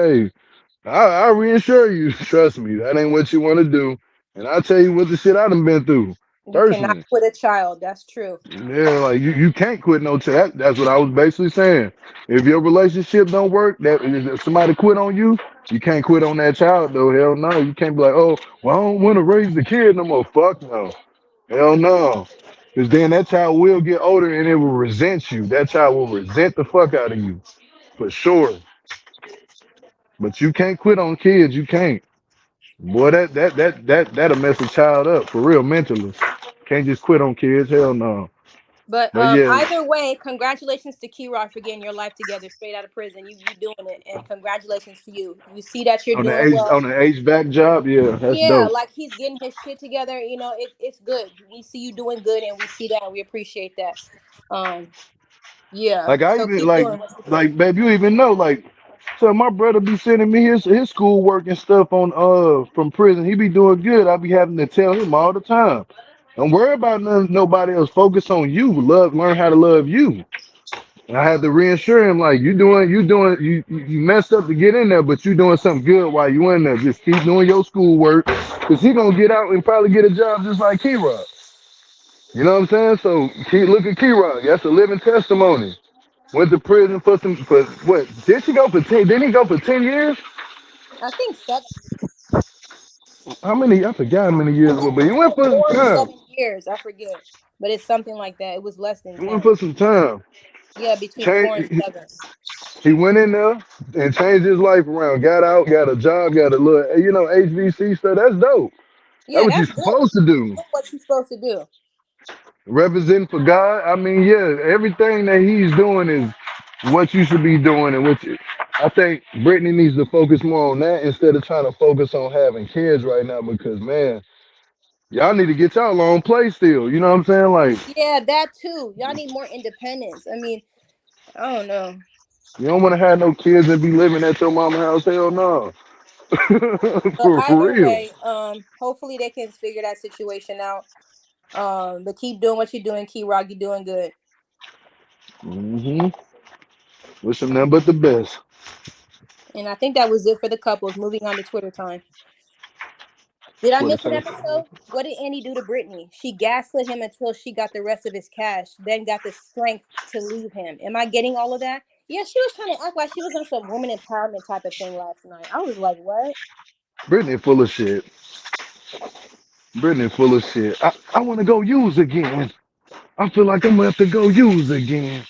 hey, I reassure you. Trust me, that ain't what you want to do. And I'll tell you what the shit I done been through You cannot personally. quit a child. That's true. Yeah, like you can't quit no chat. That's what I was basically saying. If your relationship don't work, that if somebody quit on you, you can't quit on that child though. Hell no. You can't be like, oh, well, I don't want to raise the kid no more. Fuck no. Hell no. Because then that child will get older and it will resent you. That child will resent the fuck out of you. For sure. But you can't quit on kids. You can't. Boy, that'll mess a child up for real mentally. Can't just quit on kids. Hell no. But But yeah, either way, congratulations to Key-Rock for getting your life together straight out of prison. You doing it, and congratulations to you. You see that you're doing well. on the HVAC job, yeah, that's Yeah, dope. like he's getting his shit together. You know, it's good. We see you doing good, and we see that, and we appreciate that. Um, yeah. Like I So even keep doing what you're doing. babe, you even know so my brother be sending me his schoolwork and stuff on from prison. He be doing good. I be having to tell him all the time. Don't worry about nobody else. Focus on you. Learn how to love you. And I had to reassure him like you messed up to get in there, but you doing something good while you in there. Just keep doing your schoolwork, cause he gonna get out and probably get a job just like Key-Rock. You know what I'm saying? So look at Key-Rock. That's a living testimony. Went to prison for what? Did she go for 10? Didn't he go for 10 years? I think 7, How many? I forgot how many years it was, but he went either for some 4 or time. 7 years. I forget, but it's something like that. It was less than He went 10. for some time. Yeah, between 4 and 7. Change. He went in there and changed his life around. Got out, got a job, got a little, HVC stuff. That's dope. That's Yeah, what you're that's good. supposed to You're do. doing what you're supposed to do. Representing for God. I mean, yeah, everything that he's doing is what you should be doing, and I think Brittany needs to focus more on that instead of trying to focus on having kids right now. Because man, y'all need to get y'all own place still. You know what I'm saying? Like, Yeah, that too. Y'all need more independence. I mean, I don't know. you don't want to have no kids and be living at your mama's house. Hell no. But for either real. way, hopefully they can figure that situation out. But keep doing what you're doing, Key-Rock. You're doing good. Hmm. Wish him nothing but the best. And I think that was it for the couples. Moving on to Twitter time. Did I Twitter miss an time. episode? What did Andy do to Brittany? She gaslit him until she got the rest of his cash, then got the strength to leave him. Am I getting all of that? Yeah, she was trying to act like she was on some woman empowerment type of thing last night. I was like, what? Brittany full of shit. Brittany full of shit. I want to go use again. I feel like I'm gonna have to go use again.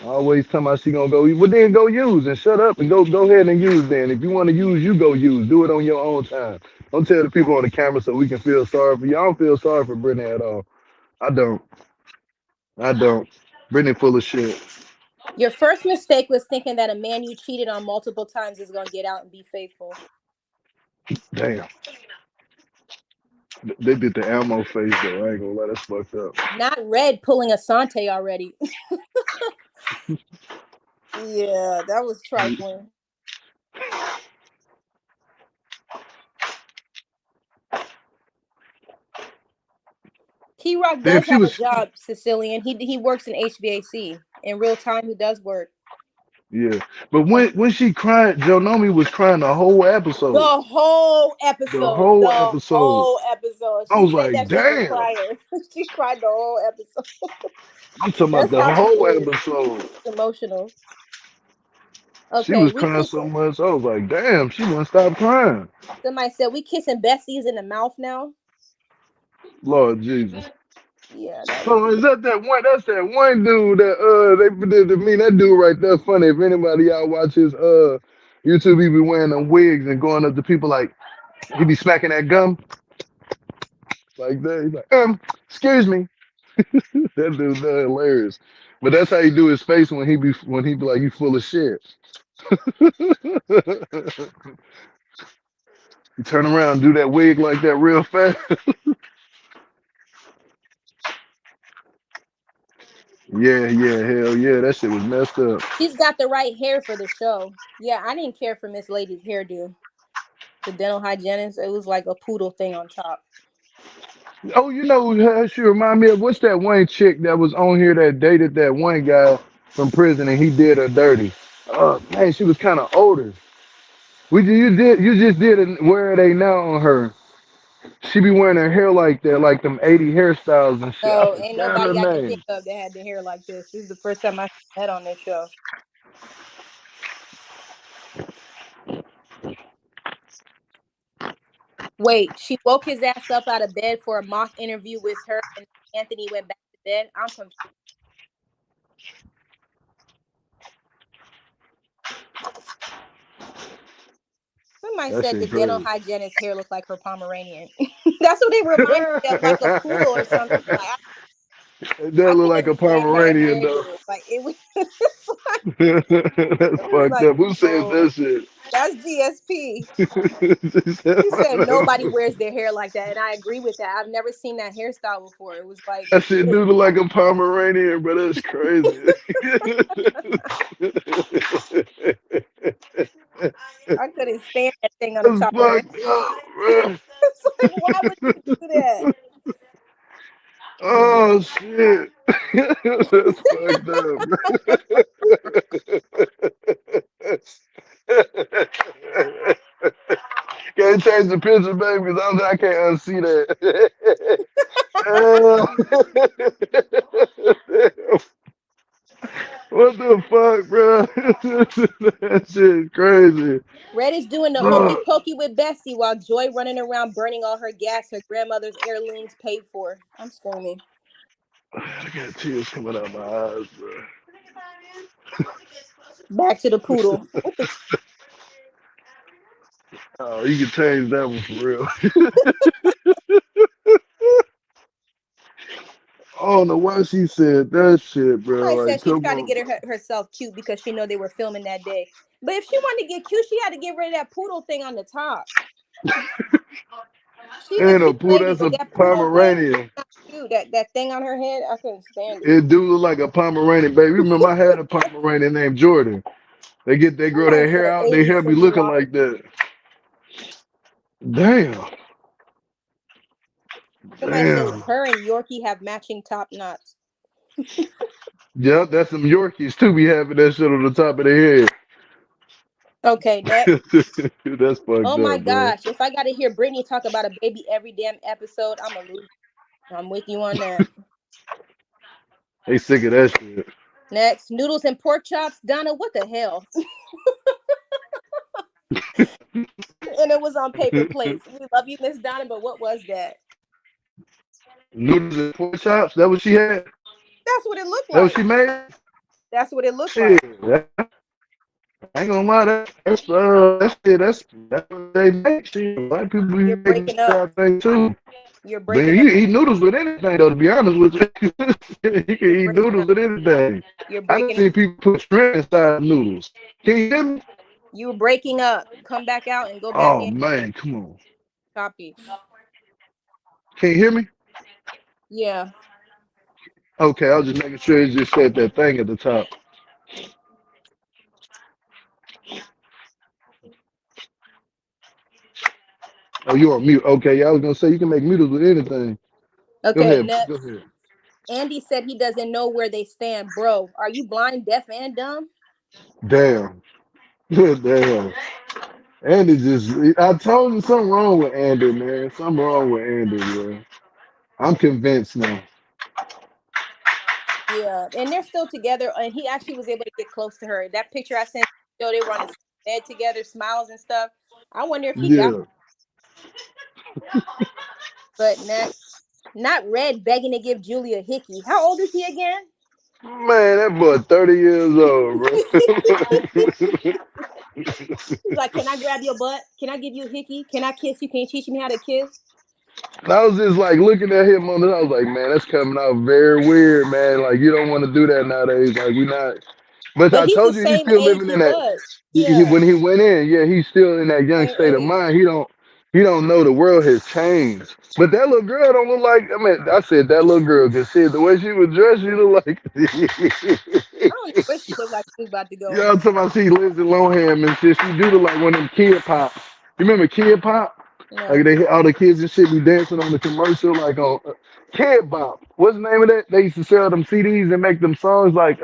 Always tell me she gonna go. Well, then go use and shut up and go ahead and use. Then if you want to use, you go use. Do it on your own time. Don't tell the people on the camera so we can feel sorry for you. I don't feel sorry for Brittany at all. I don't. I don't. Brittany full of shit. Your first mistake was thinking that a man you cheated on multiple times is going to get out and be faithful. Damn. They did the Elmo face though. I ain't gonna let us fucked up. Not Red pulling Asante already. Yeah, that was trifling. Key-Rock Damn, does she have a was. job, Sicilian. He works in HVAC. In real time, he does work. Yeah, but And when she cried, Joe Nomi was crying the whole episode. the whole The episode. whole The episode. whole episode. I She was said like, that she's a damn. crier. She cried the whole episode. I'm talking about That's the how she whole is. episode. She's emotional. She Okay, was we crying kiss. so much. I was like, damn, she wouldn't stop crying. Somebody said we kissing besties in the mouth now. Lord Jesus. Yeah, that was. Oh, is that one? That's that one dude that they did to me. That dude right there funny. If anybody y'all watch his YouTube, he be wearing them wigs and going up to people like he be smacking that gum like that. He's like, excuse me. That dude's hilarious. But that's how he do his face when he be like, you full of shit. You turn around and do that wig like that real fast. Yeah, hell yeah. That shit was messed up. She's got the right hair for the show. Yeah, I didn't care for Miss Lady's hairdo. The dental hygienist, it was like a poodle thing on top. Oh, she remind me of what's that one chick that was on here that dated that one guy from prison and he did her dirty. Man, she was kind of older. You just did a Where Are They Now on her. She be wearing her hair like that, like them 80 hairstyles and shit. I No, ain't forgot her nobody I can think name. of that had the hair like this. This is the first time I seen that on this show. Wait, she woke his ass up out of bed for a mock interview with her, and Anthony went back to bed. I'm confused. Somebody That said the shit dental crazy. hygienist's hair looked like her Pomeranian. That's what they remind me of, like a poodle or something. Like, That I look can't like a stand that Pomeranian though. hairdo. Like it was, That's it was fucked like, up. Who said no, that shit? that's GSP. She said, He said nobody wears their hair like that, and I agree with that. I've never seen that hairstyle before. It was like, that shit do look like a Pomeranian, bro. That's crazy. I couldn't stand that thing on the That's top of her head. fucked up, bro. It's like, why would you do that? Oh shit. That's fucked up, bro. Can't change the picture, baby, because I can't unsee that. What the fuck, bro? That shit is crazy. Red is doing the hokey pokey with Bessie while Joy running around burning all her gas her grandmother's heirlooms paid for. I'm screaming. I got tears coming out my eyes, bro. Back to the poodle. Oh, you can change that one for real. I don't know why she said that shit, bro. Somebody said Like, she come tried to on. get herself cute because she know they were filming that day. But if she wanted to get cute, she had to get rid of that poodle thing on the top. She's a Ain't a cute poo, lady, that's but a that poodle thing, Pomeranian. not cute. That thing on her head, I couldn't stand it. It do look like a Pomeranian, baby. Remember, I had a Pomeranian named Jordan. They grow Somebody their hair said out, their 80s hair be since looking July. like that. Damn. Somebody said Damn. her and Yorkie have matching top knots. Yep, that's some Yorkies too. Be having that shit on the top of their head. Okay, next. That's Oh fucked my up, bro. gosh. If I got to hear Britney talk about a baby every damn episode, I'm going to lose. I'm with you on that. They sick of that shit. Next. Noodles and pork chops. Donna, what the hell? And it was on paper plates. We love you, Miss Donna, but what was that? Noodles and pork chops. That what she had. That's what it looked That what like. she made. That's what it looked Shit. like. I ain't gonna lie. That's what they make. Shit. White people be You're making breaking up. that thing too. You're But breaking up. you eat noodles with anything, though. To be honest with you, you can You're eat breaking noodles up. with anything. You're I done breaking up. seen people put shrimp inside noodles. Can you hear me? You were breaking up. Come back out and go back Oh in. man, come on. Copy. Can you hear me? Yeah. Okay, I was just making sure it just said that thing at the top. Oh, you on mute? Okay, yeah, I was gonna say you can make noodles with anything. Go Okay, ahead. Go next. ahead. Andy said he doesn't know where they stand. Bro, are you blind, deaf, and dumb? Damn. Damn. Andy just, I told you something wrong with Andy, man. Something wrong with Andy, bro. I'm convinced now. Yeah, and they're still together, and he actually was able to get close to her. That picture I sent, you, they were on the bed together, smiles and stuff. I wonder if he got. Yeah. But next, not Red begging to give Julia a hickey. How old is he again? Man, that boy 30 years old, He's like, can I grab your butt? Can I give you a hickey? Can I kiss you? Can you teach me how to kiss? And I was just like looking at him on it. I was like, man, that's coming out very weird, man. Like you don't want to do that nowadays. Like we not. But But I he's the told you he's same still age living he in that. was. Yeah, When he went in, yeah, he's still in that young same state of age. mind. He don't know the world has changed. But that little girl don't look like. I mean, I said that little girl because shit, the way she was dressed, she looked like. I don't know where she looked like she was about to go Yeah, in. I'm talking about she lives in Longham and shit. She do look like one of them kid pops. You remember Kid Pop? Like No. they all the kids and shit be dancing on the commercial like on Kid Bop. What's the name of that? They used to sell them CDs and make them songs like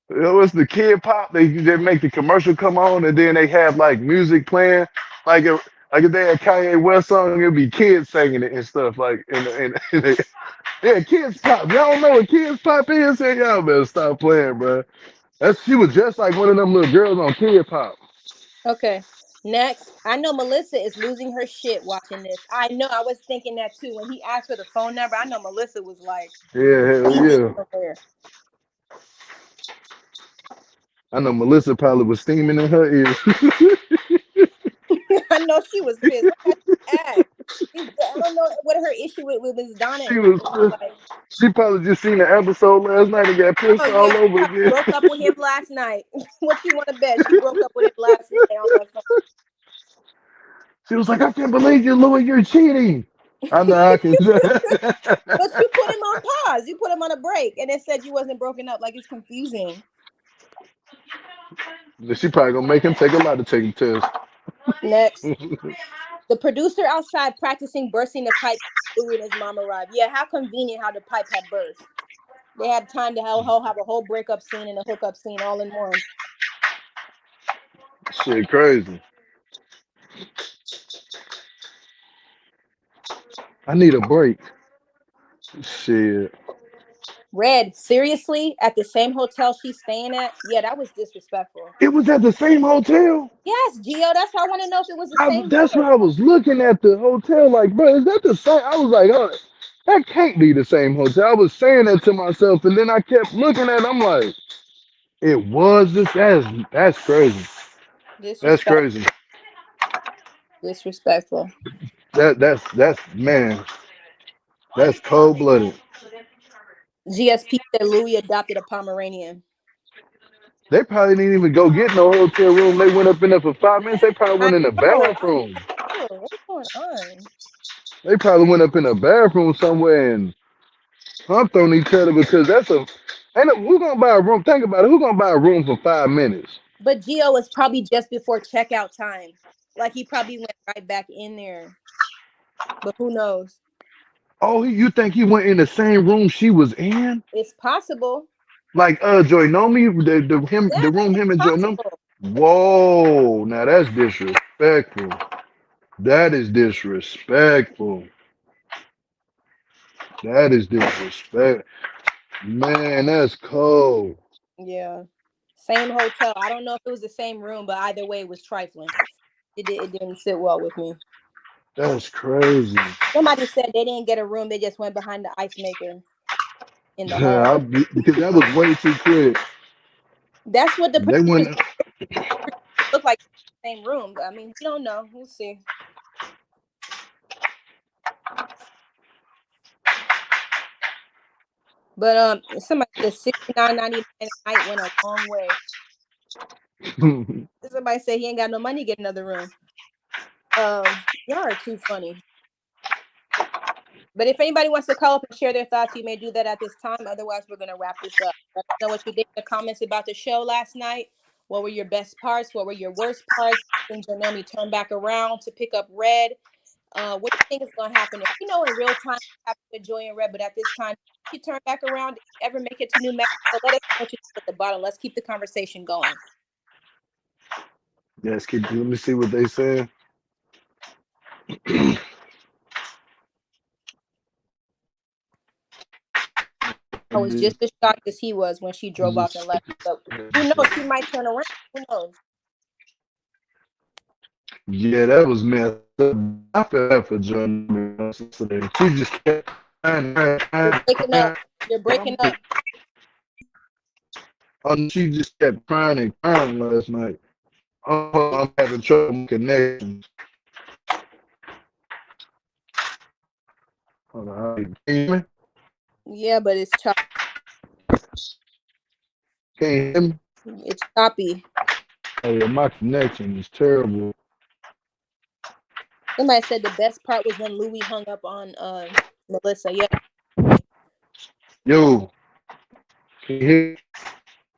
what's the Kid Pop? They make the commercial come on and then they have like music playing like if they had Kanye West song, it'd be kids singing it and stuff like yeah, Kids Pop. Y'all don't know what Kids Pop is? Say y'all better stop playing, bro. She was just like one of them little girls on Kid Pop. Okay. Next, I know Melissa is losing her shit watching this. I know. I was thinking that too. When he asked for the phone number, I know Melissa was like, Yeah, hell weeping yeah. somewhere. I know Melissa probably was steaming in her ears. I know she was pissed. Look how she act. I don't know what her issue with Miss Donna She is. was, Like, she probably just seen the episode last night and got pissed oh all yeah, she over probably again. broke up with him last night. What you want to bet? She broke up with him last night on that phone. She was like, I can't believe you, Louis, you're cheating. I know I can. But you put him on pause. You put him on a break, and it said you wasn't broken up. Like, it's confusing. She probably gonna make him take a lie detector test. Next, the producer outside practicing bursting the pipe. Louis and his mom arrived. Yeah, how convenient how the pipe had burst. They had time to have a whole breakup scene and a hookup scene all in one. Shit, crazy. I need a break. Shit. Red, seriously? At the same hotel she's staying at? Yeah, that was disrespectful. It was at the same hotel. Yes, Gio, that's why I want to know if it was the same That's room. why I was looking at the hotel. Like, bro, is that the same? I was like, oh, that can't be the same hotel. I was saying that to myself, and then I kept looking at it. I'm like, it was this. That's crazy. That's crazy. Disrespectful. That's man. That's cold blooded. GSP said Louis adopted a Pomeranian. They probably didn't even go get no hotel room. They went up in there for 5 minutes. They probably went in the bathroom. What's going on? They probably went up in a bathroom somewhere and humped on each other because who gonna buy a room? Think about it. Who gonna buy a room for 5 minutes? But Gio was probably just before checkout time. Like, he probably went right back in there. But who knows? Oh, you think he went in the same room she was in? It's possible. Like Joy Nomi, the room him and Joy Nomi. Whoa, now that's disrespectful. That is disrespectful. That is disrespect. Man, that's cold. Yeah. Same hotel. I don't know if it was the same room, but either way, it was trifling. It didn't sit well with me. That's crazy. Somebody said they didn't get a room. They just went behind the ice maker in the hall. Because that was way too quick. That's what the They went. look like the same room. I mean, we don't know. We'll see. But somebody said $69.99 a night went a long way. Somebody said he ain't got no money to get another room. Y'all are too funny. But if anybody wants to call up and share their thoughts, you may do that at this time. Otherwise, we're going to wrap this up. Let us know what you think in the comments about the show last night. What were your best parts? What were your worst parts? Things you know me turn back around to pick up Red. What do you think is going to happen? We know in real time what happened with Joy and Red, but at this time, if you turn back around, if you ever make it to New Mexico, let us know what you think at the bottom. Let's keep the conversation going. Yes, let me see what they said. I was just as shocked as he was when she drove off and left. But who knows? She might turn around. Who knows? Yeah, that was messed up. I felt bad for John today. She just kept crying. You're breaking up. You're breaking up. Oh, she just kept crying and crying last night. Oh, I'm having trouble connecting. Hold on. Can you hear me? Yeah, but it's choppy. Can you hear me? It's choppy. Oh, yeah, my connection is terrible. Somebody said the best part was when Louis hung up on Melissa. Yeah. Yo, can you hear me?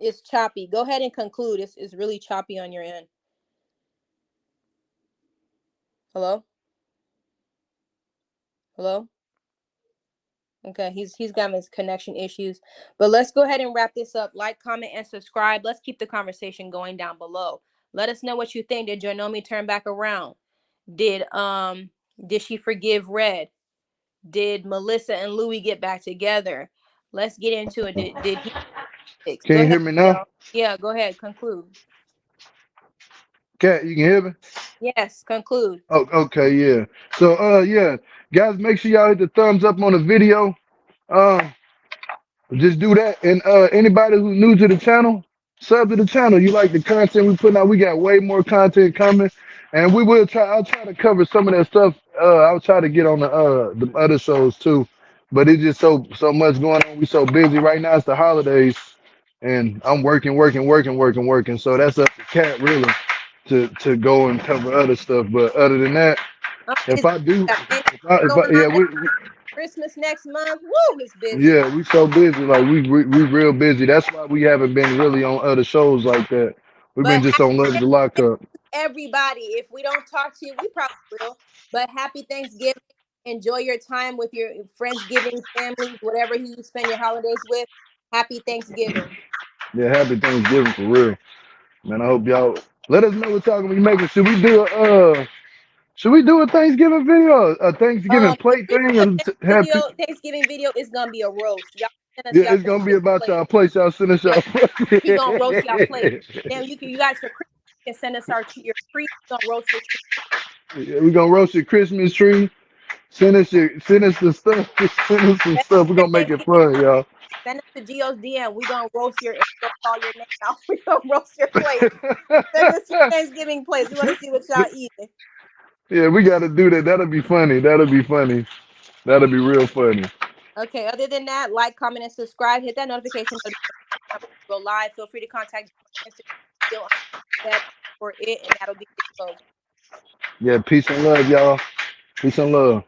It's choppy. Go ahead and conclude. It's really choppy on your end. Hello? Hello? Okay, he's got his connection issues. But let's go ahead and wrap this up. Like, comment, and subscribe. Let's keep the conversation going down below. Let us know what you think. Did Jonomi turn back around? Did she forgive Red? Did Melissa and Louis get back together? Let's get into it. Did he? Can you hear me now? Joe. Yeah, go ahead. Conclude. Kat, you can hear me? Yes, conclude. Oh, okay, yeah. So, yeah, guys, make sure y'all hit the thumbs up on the video. Just do that. And anybody who's new to the channel, sub to the channel. You like the content we put out? We got way more content coming, and I'll try to cover some of that stuff I'll try to get on the other shows too, but it's just so much going on. We so busy right now. It's the holidays, and I'm working. So that's up to Cat really to go and cover other stuff. But other than that, if It's I do, got plenty if I going yeah on we Christmas next month. Woo, it's busy. yeah we so busy. Like we real busy. That's why we haven't been really on other shows like that. We've But been just happy on Love the Thanksgiving Lockup. to everybody. If we don't talk to you, we probably will. But happy Thanksgiving. Enjoy your time with your friendsgiving, families, whatever you spend your holidays with. Happy Thanksgiving. Yeah, happy Thanksgiving for real, man. I hope y'all let us know what y'all gonna be making. Should we do a Thanksgiving video, a Thanksgiving If plate we thing, do a and happy? Thanksgiving video, it's gonna be a roast. Y'all send us Yeah, y'all it's gonna be Thanksgiving about plate. y'all place. Y'all send us Yeah, y'all plate. we gonna roast y'all plate. Then you guys for Christmas you can send us your tree. We gonna roast your tree. Yeah, we gonna roast your Christmas tree. Send us the stuff. Send us some Send stuff. We're us gonna make it Thanksgiving fun, plate. y'all. Send us to Geo's DM. We gonna roast your. We gonna call your name out. We gonna roast your plate. Send us your Thanksgiving plates. We want to see what y'all eating. Yeah, we gotta do that. That'll be funny. That'll be real funny. Okay. Other than that, like, comment, and subscribe. Hit that notification bell. Go live. Feel free to contact me on Instagram. Still on that for it, and that'll be it. Yeah, peace and love, y'all. Peace and love.